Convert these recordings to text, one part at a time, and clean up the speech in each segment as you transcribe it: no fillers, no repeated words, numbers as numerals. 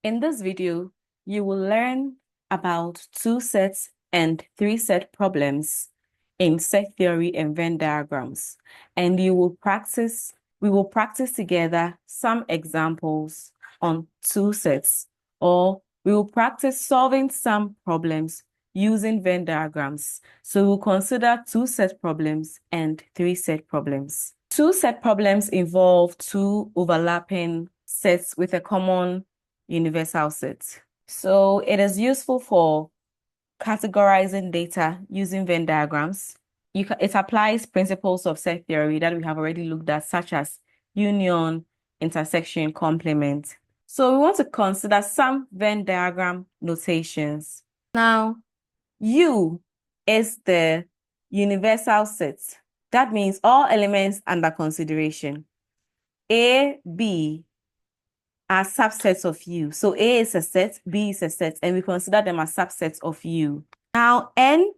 In this video, you will learn about two-set and three-set problems in set theory and Venn diagrams. And we will practice together some examples on two sets, or we will practice solving some problems using Venn diagrams. So we'll consider two-set problems and three-set problems. Two-set problems involve two overlapping sets with a common universal set. So it is useful for categorizing data using Venn diagrams. It applies principles of set theory that we have already looked at, such as union, intersection, complement. So we want to consider some Venn diagram notations. Now, U is the universal set. That means all elements under consideration. A, B are subsets of U. So A is a set, B is a set, and we consider them as subsets of U. Now, NA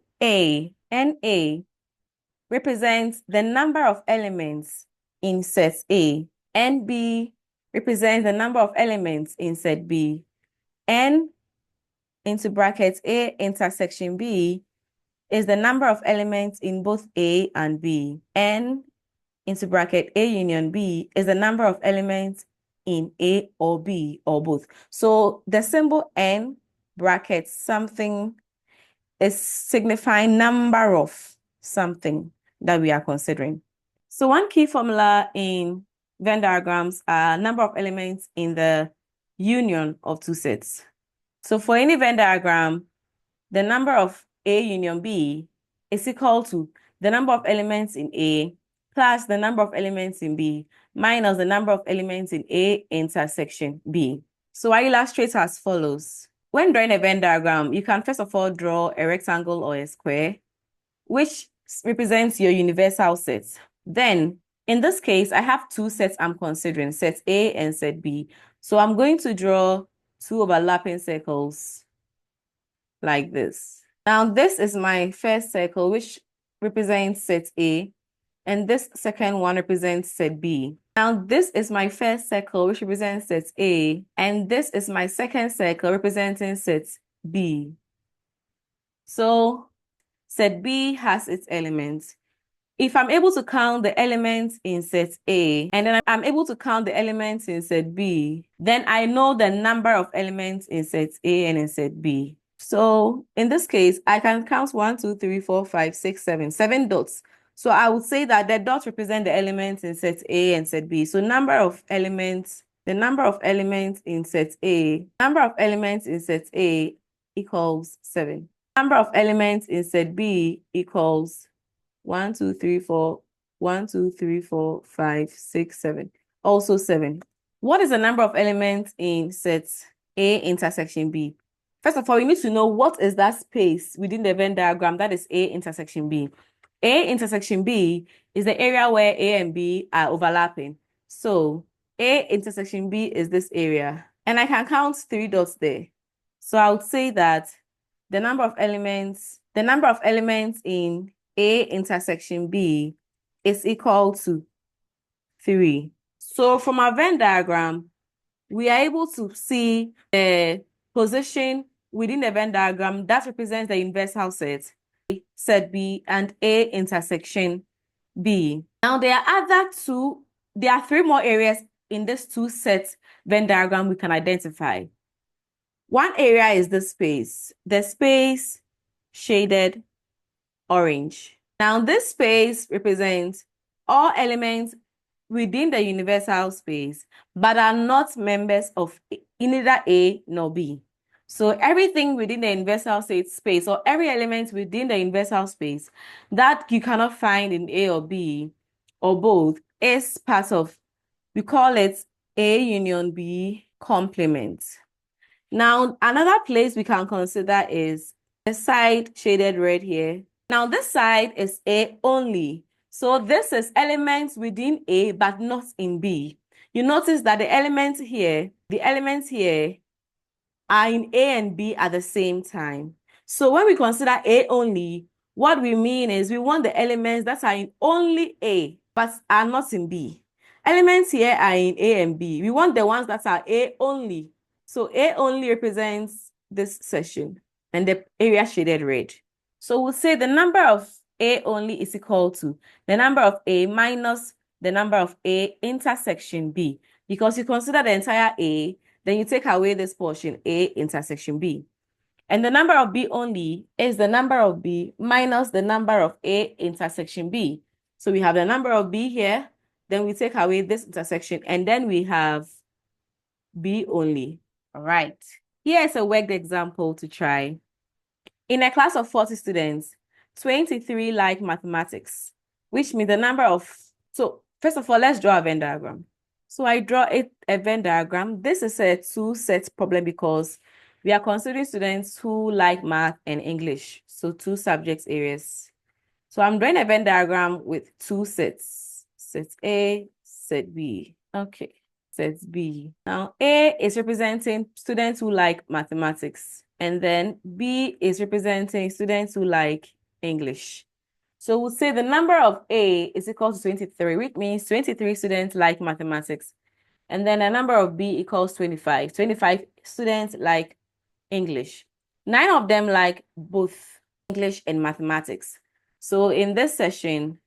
represents the number of elements in set A. NB represents the number of elements in set B. N into brackets A intersection B is the number of elements in both A and B. N into bracket A union B is the number of elements in A or B or both. So the symbol N bracket something is signifying number of something that we are considering. So one key formula in Venn diagrams are number of elements in the union of two sets. So for any Venn diagram, the number of A union B is equal to the number of elements in A plus the number of elements in B minus the number of elements in A intersection B. So I illustrate as follows. When drawing a Venn diagram, you can first of all draw a rectangle or a square, which represents your universal sets. Then, in this case, I have two sets I'm considering, set A and set B. So I'm going to draw two overlapping circles like this. Now, this is my first circle, which represents set A, and this second one represents set B. Now, this is my first circle, which represents set A, and this is my second circle representing set B. So, set B has its elements. If I'm able to count the elements in set A, and then I'm able to count the elements in set B, then I know the number of elements in set A and in set B. So in this case, I can count 1, 2, 3, 4, 5, 6, 7, 7 dots. So I would say that the dots represent the elements in set A and set B. So the number of elements in set A equals 7. Number of elements in set B equals 1, 2, 3, 4, 1, 2, 3, 4, 5, 6, 7. Also 7. What is the number of elements in set A intersection B? First of all, you need to know what is that space within the Venn diagram that is A intersection B. A intersection B is the area where A and B are overlapping. So A intersection B is this area. And I can count 3 dots there. So I would say that the number of elements in A intersection B is equal to 3. So from our Venn diagram, we are able to see the position within the Venn diagram that represents the universal set, set B, and A intersection B. Now there are 3 more areas in this two-set Venn diagram we can identify. One area is the space shaded orange. Now this space represents all elements within the universal space, but are not members of neither A nor B. So everything within the universal space, or every element within the universal space that you cannot find in A or B or both is part of, we call it A union B complement. Now, another place we can consider is the side shaded red here. Now, this side is A only. So this is elements within A, but not in B. You notice that the elements here are in A and B at the same time. So when we consider A only, what we mean is we want the elements that are in only A, but are not in B. Elements here are in A and B. We want the ones that are A only. So A only represents this section and the area shaded red. So we'll say the number of A only is equal to the number of A minus the number of A intersection B. Because you consider the entire A, then you take away this portion, A intersection B. And the number of B only is the number of B minus the number of A intersection B. So we have the number of B here, then we take away this intersection, and then we have B only. All right. Here's a worked example to try. In a class of 40 students, 23 like mathematics, which means the number of... So first of all, let's draw a Venn diagram. So I draw a Venn diagram. This is a two-set problem because we are considering students who like math and English. So two subject areas. So I'm drawing a Venn diagram with two sets. Set A, set B. Okay, set B. Now A is representing students who like mathematics. And then B is representing students who like English. So we'll say the number of A is equal to 23, which means 23 students like mathematics. And then the number of B equals 25. 25 students like English. 9 of them like both English and mathematics. So in this session,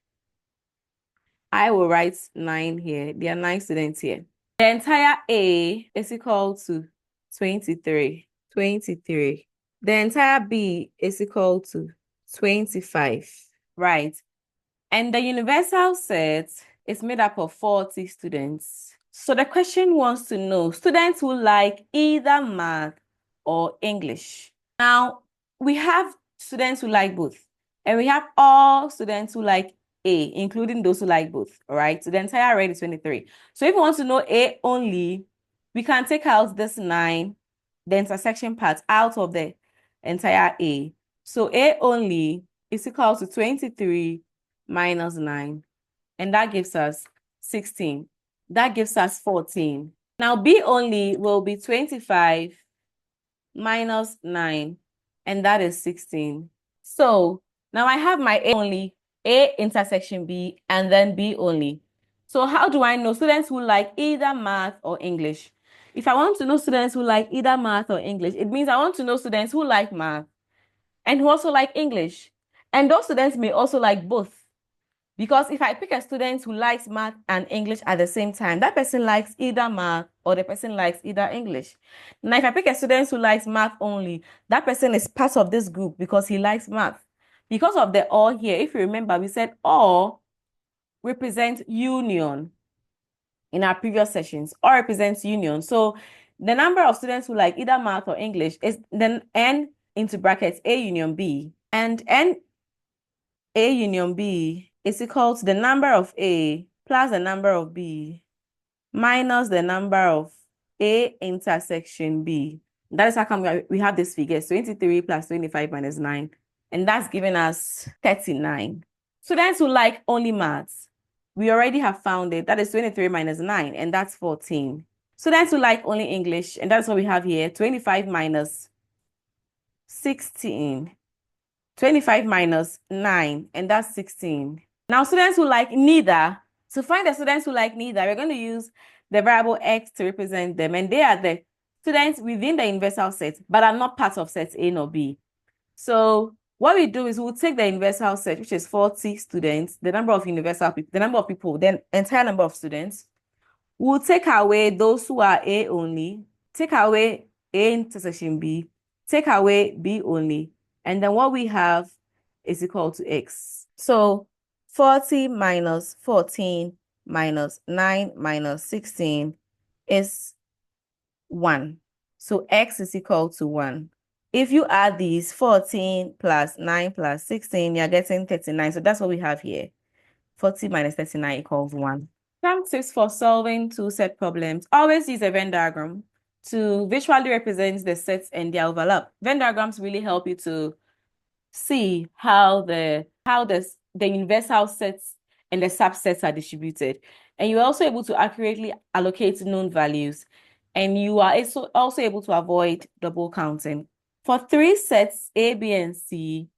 I will write 9 here. There are 9 students here. The entire A is equal to 23. 23. The entire B is equal to 25. Right. And the universal set is made up of 40 students. So the question wants to know students who like either math or English. Now, we have students who like both. And we have all students who like A, including those who like both. All right. So the entire array is 23. So if we want to know A only, we can take out this 9, the intersection part, out of the entire A. So A only is equal to 23 minus 9. And that gives us 16. That gives us 14. Now B only will be 25 minus 9. And that is 16. So now I have my A only, A intersection B, and then B only. So how do I know students who like either math or English? If I want to know students who like either math or English, it means I want to know students who like math and who also like English. And those students may also like both. Because if I pick a student who likes math and English at the same time, that person likes either math or the person likes either English. Now, if I pick a student who likes math only, that person is part of this group because he likes math. Because of the or here, if you remember, we said or represents union in our previous sessions. Or represents union. So the number of students who like either math or English is then N into brackets A union B. And N A union B is equal to the number of A plus the number of B minus the number of A intersection B. That is how come we have this figure, 23 plus 25 minus 9. And that's giving us 39. Students who like only maths, we already have found it. That is 23 minus 9, and that's 14. Students who like only English, and that's what we have here, 25 minus 16. 25 minus 9, and that's 16. Now, students who like neither, to find the students who like neither, we're going to use the variable x to represent them, and they are the students within the universal set, but are not part of sets A nor B. So what we do is we'll take the universal set, which is 40 students, the number of universal people, the number of people, then entire number of students. We'll take away those who are A only, take away A intersection B, take away B only, and then what we have is equal to x. So 40 minus 14 minus 9 minus 16 is 1. So x is equal to 1. If you add these 14 plus 9 plus 16, you're getting 39. So that's what we have here. 40 minus 39 equals 1. Some tips for solving two-set problems. Always use a Venn diagram to visually represent the sets and their overlap. Venn diagrams really help you to see how the universal sets and the subsets are distributed. And you're also able to accurately allocate known values. And you are also able to avoid double counting. For 3 sets, A, B, and C,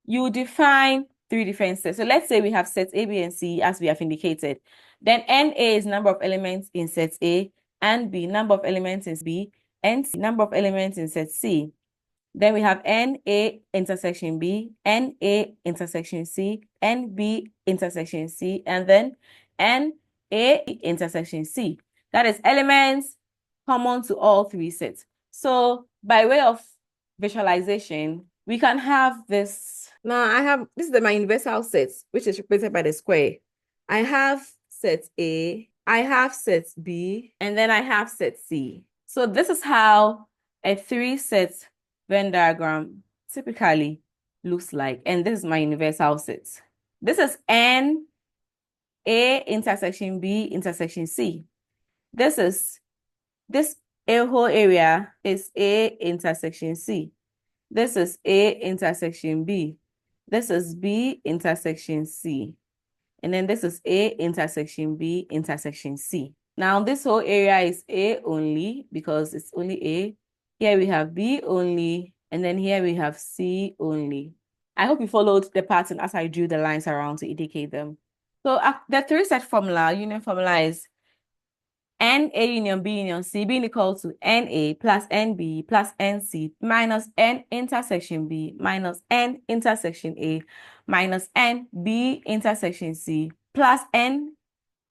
you define 3 different sets. So let's say we have sets A, B, and C as we have indicated. Then NA is number of elements in set A, and B, number of elements in B, and C, number of elements in set C. Then we have NA intersection B, NA intersection C, NB intersection C, and then NA intersection C. That is elements common to all three sets. So by way of visualization, we can have this. Now this is my universal set, which is represented by the square. I have set A, I have set B, and then I have set C. So this is how a three-set Venn diagram typically looks like. And this is my universal set. This is N, A intersection B intersection C. This whole area is A intersection C. This is A intersection B. This is B intersection C. And then this is A intersection B intersection C. Now this whole area is A only because it's only A. Here we have B only, and then here we have C only. I hope you followed the pattern as I drew the lines around to indicate them. So the three-set formula, union formula is NA union B union C being equal to NA plus NB plus NC minus N intersection B minus N intersection A minus NB intersection C plus N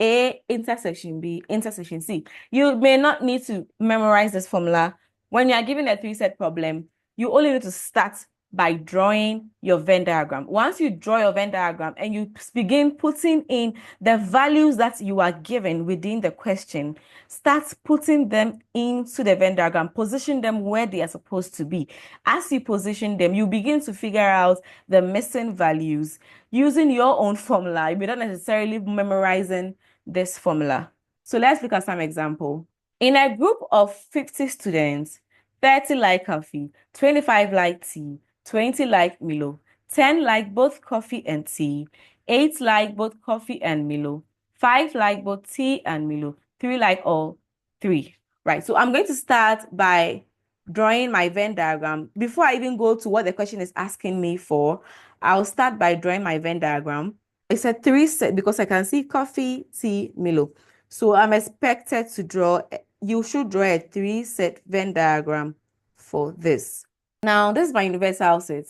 A intersection B intersection C. You may not need to memorize this formula. When you are given a three-set problem, you only need to start by drawing your Venn diagram. Once you draw your Venn diagram and you begin putting in the values that you are given within the question, start putting them into the Venn diagram, position them where they are supposed to be. As you position them, you begin to figure out the missing values using your own formula. You're not necessarily memorizing this formula. So let's look at some example. In a group of 50 students, 30 like coffee, 25 like tea, 20 like Milo, 10 like both coffee and tea, 8 like both coffee and Milo, 5 like both tea and Milo, 3 like all 3. Right, so I'm going to start by drawing my Venn diagram. Before I even go to what the question is asking me for, I'll start by drawing my Venn diagram. It's a three-set because I can see coffee, tea, Milo. So I'm expected to draw, you should draw a three-set Venn diagram for this. Now, this is my universal set,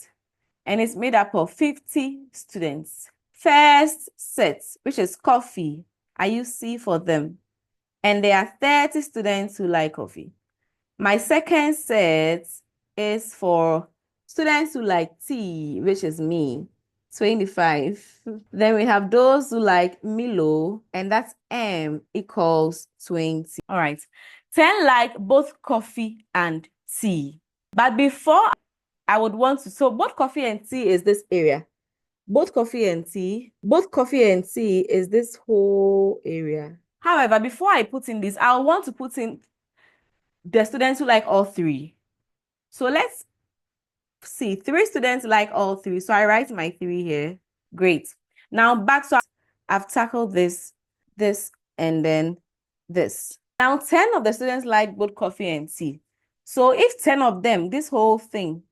and it's made up of 50 students. First set, which is coffee, I use C for them, and there are 30 students who like coffee. My second set is for students who like tea, which is me, 25. Then we have those who like Milo, and that's M equals 20. All right, 10 like both coffee and tea. But before I would want to, so both coffee and tea is this area. Both coffee and tea is this whole area. However, before I put in this, I want to put in the students who like all three. So let's see, 3 students like all 3. So I write my 3 here. Great. Now back to, I've tackled this, and then this. Now 10 of the students like both coffee and tea. So if 10 of them, this whole thing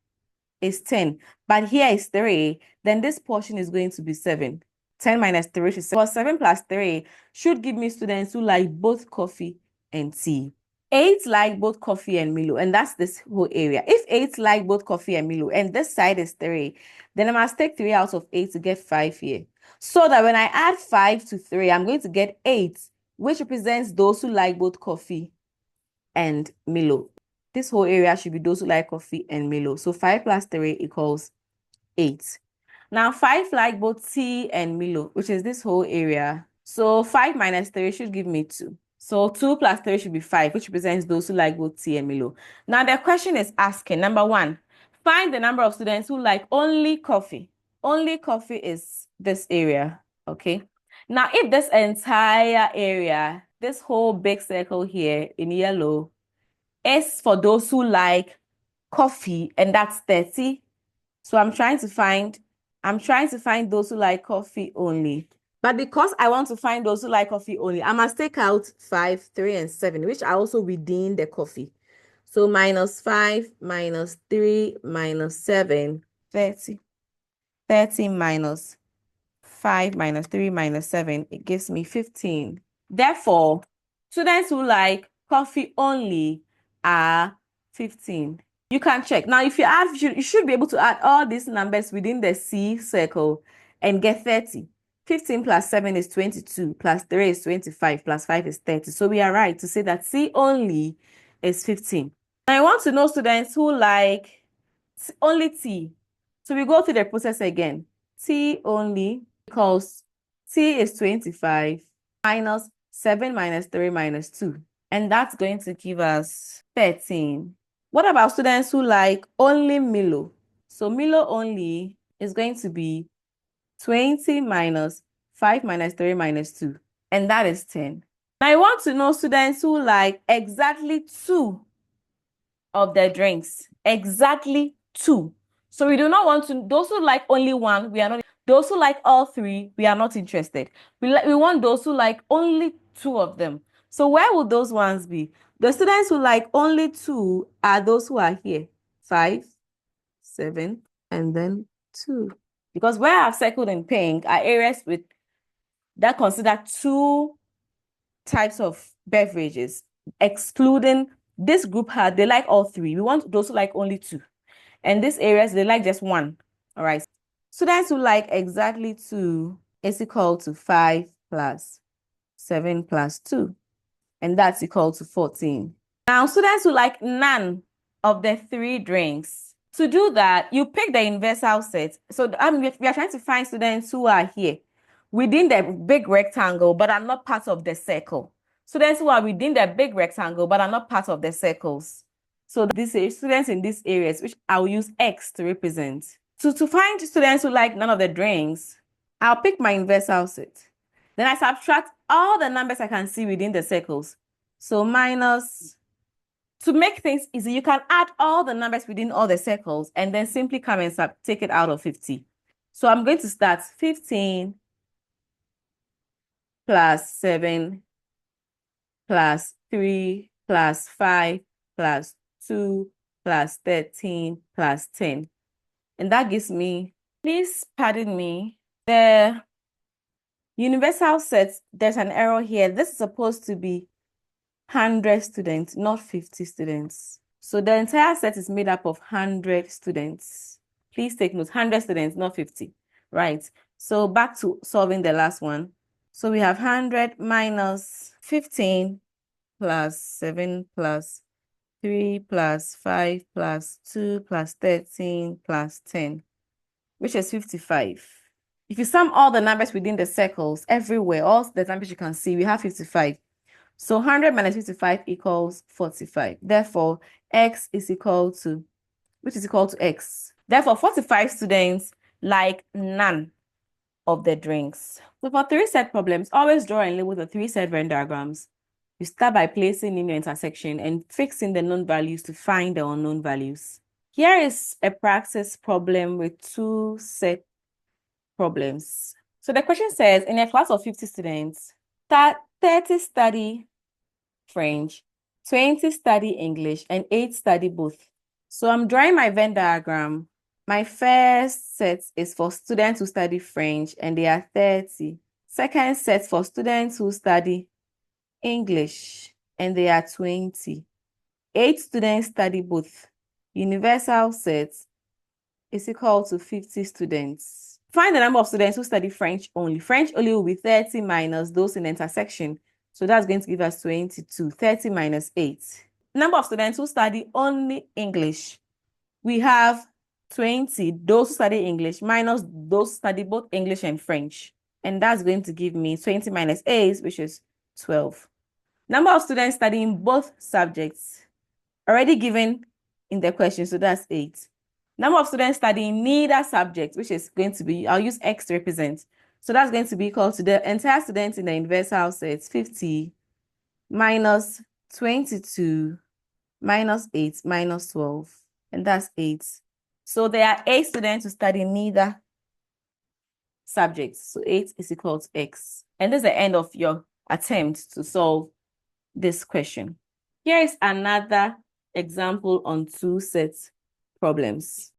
is 10, but here is 3, then this portion is going to be 7. 10 minus 3 is 7. 7 plus 3 should give me students who like both coffee and tea. 8 like both coffee and Milo, and that's this whole area. If 8 like both coffee and Milo, and this side is 3, then I must take 3 out of 8 to get 5 here. So that when I add 5 to 3, I'm going to get 8, which represents those who like both coffee and Milo. This whole area should be those who like coffee and Milo. So 5 plus 3 equals 8. Now 5 like both tea and Milo, which is this whole area. So 5 minus 3 should give me 2. So 2 plus 3 should be 5, which represents those who like both tea and Milo. Now the question is asking, number 1, find the number of students who like only coffee. Only coffee is this area, okay? Now if this entire area, this whole big circle here in yellow, is for those who like coffee, and that's 30. So I'm trying to find those who like coffee only. But because I want to find those who like coffee only, I must take out 5, 3, and 7, which are also within the coffee. So minus 5, minus 3, minus 7, 30. 30 minus 5, minus 3, minus 7, it gives me 15. Therefore, students who like coffee only are 15. You can check. Now, if you add, you should be able to add all these numbers within the C circle and get 30. 15 plus 7 is 22, plus 3 is 25, plus 5 is 30. So we are right to say that C only is 15. Now, I want to know students who like only T. So we go through the process again. T only equals T is 25 minus 7 minus 3 minus 2. And that's going to give us 13. What about students who like only Milo? So Milo only is going to be 20 minus 5 minus 3 minus 2. And that is 10. Now I want to know students who like exactly 2 of their drinks. Exactly 2. So we do not want to, those who like only 1, we are not. Those who like all 3, we are not interested. We want those who like only 2 of them. So where would those ones be? The students who like only 2 are those who are here. 5, 7, and then 2. Because where I've circled in pink are areas with that consider 2 types of beverages, excluding this group they like all 3. We want those who like only 2. And these areas, they like just 1. All right. Students who like exactly 2 is equal to 5 plus 7 plus 2. And that's equal to 14. Now, students who like none of the 3 drinks. To do that, you pick the universal set. So we are trying to find students who are here within the big rectangle, but are not part of the circle. Students who are within the big rectangle, but are not part of the circles. So these are students in these areas, which I will use X to represent. So to find students who like none of the drinks, I'll pick my universal set. Then I subtract all the numbers I can see within the circles. So minus, to make things easy, you can add all the numbers within all the circles and then simply come and take it out of 50. So I'm going to start 15 plus 7 plus 3 plus 5 plus 2 plus 13 plus 10. And that gives me, please pardon me, the universal set, there's an error here. This is supposed to be 100 students, not 50 students. So the entire set is made up of 100 students. Please take note, 100 students, not 50, right? So back to solving the last one. So we have 100 minus 15 plus 7 plus 3 plus 5 plus 2 plus 13 plus 10, which is 55. If you sum all the numbers within the circles, everywhere, all the numbers you can see, we have 55. So 100 minus 55 equals 45. Therefore, X is equal to, which is equal to X. Therefore, 45 students like none of the drinks. So for 3 set problems, always draw and label the 3 set Venn diagrams. You start by placing in your intersection and fixing the known values to find the unknown values. Here is a practice problem with 2 set problems. So the question says, in a class of 50 students, 30 study French, 20 study English, and 8 study both. So I'm drawing my Venn diagram. My first set is for students who study French, and they are 30. Second set for students who study English, and they are 20. 8 students study both. Universal set is equal to 50 students. Find the number of students who study French only. French only will be 30 minus those in the intersection. So that's going to give us 22. 30 minus 8. Number of students who study only English. We have 20, those who study English, minus those who study both English and French. And that's going to give me 20 minus 8, which is 12. Number of students studying both subjects, already given in the question, so that's 8. Number of students studying neither subject, which is going to be, I'll use X to represent. So that's going to be equal to the entire students in the universal set, 50 minus 22 minus 8 minus 12, and that's 8. So there are 8 students who study neither subjects. So 8 is equal to X. And this is the end of your attempt to solve this question. Here is another example on 2 set problems.